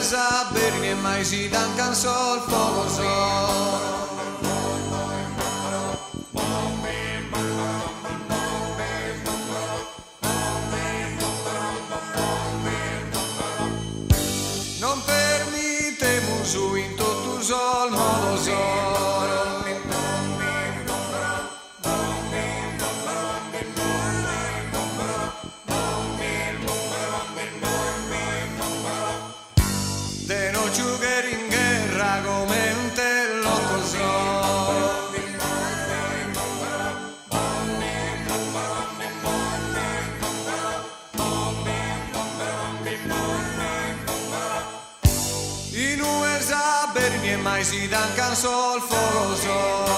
sapere che mai si dan canzone il fuoco so. Non permettemo su in tutto sol modo solo. De non giocare in guerra come un tello così. In USA per me mai si dan canzone il fuoco so.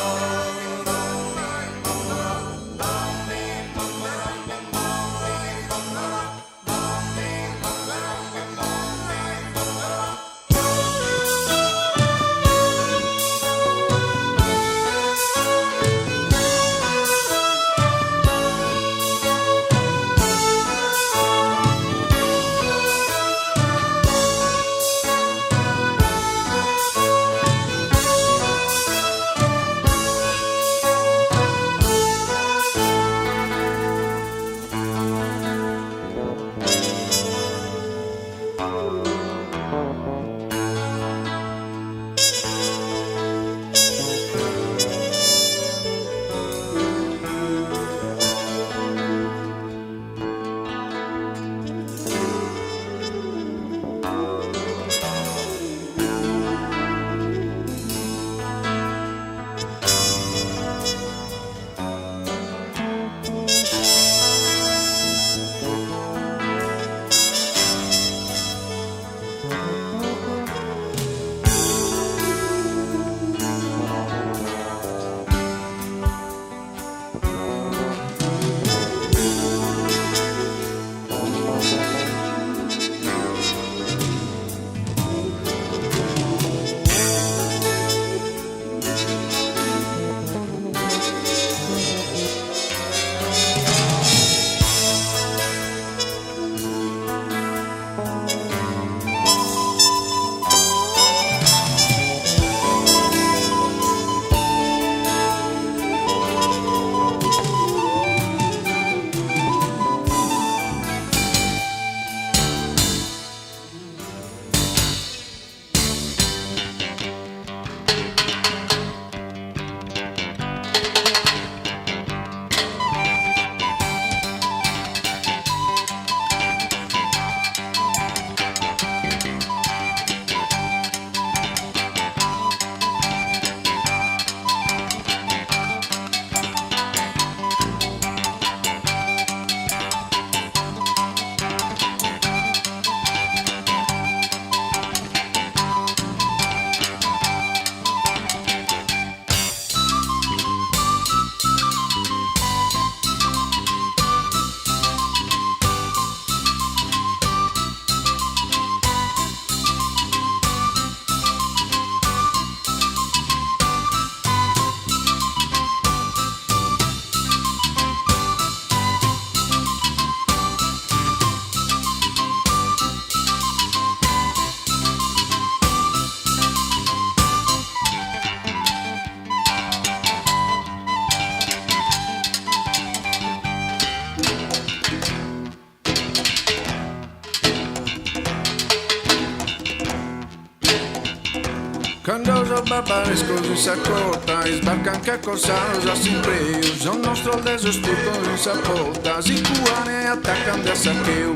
Quando os barbarescos in sacota e sbarcan che cosa usa sempre io. Son nostro deso spurto in sapota, si cuane e attaccan da saccheo.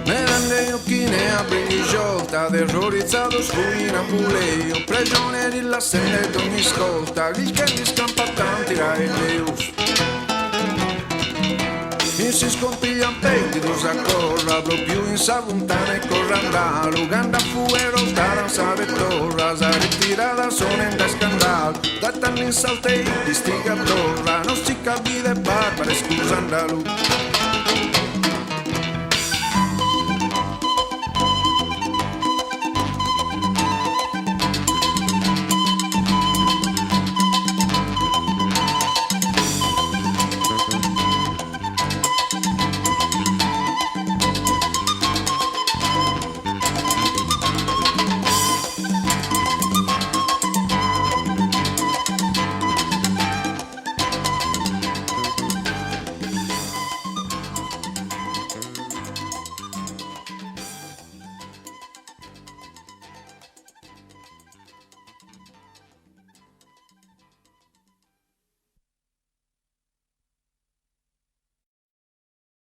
Merende occhine a brigiolta, terrorizzato scuina puleio. Prigionieri la sende d'ogni scolta, il che mi scampa tanti rai Deus. E si scompiglian petti cosa corra, proprio in savuntana e corranda. L'Uganda fuero staran sare torra, sa ritirata sono in da scandalo. Da tanti in saltei di stiga torra, non si capite barbare scusa andalù.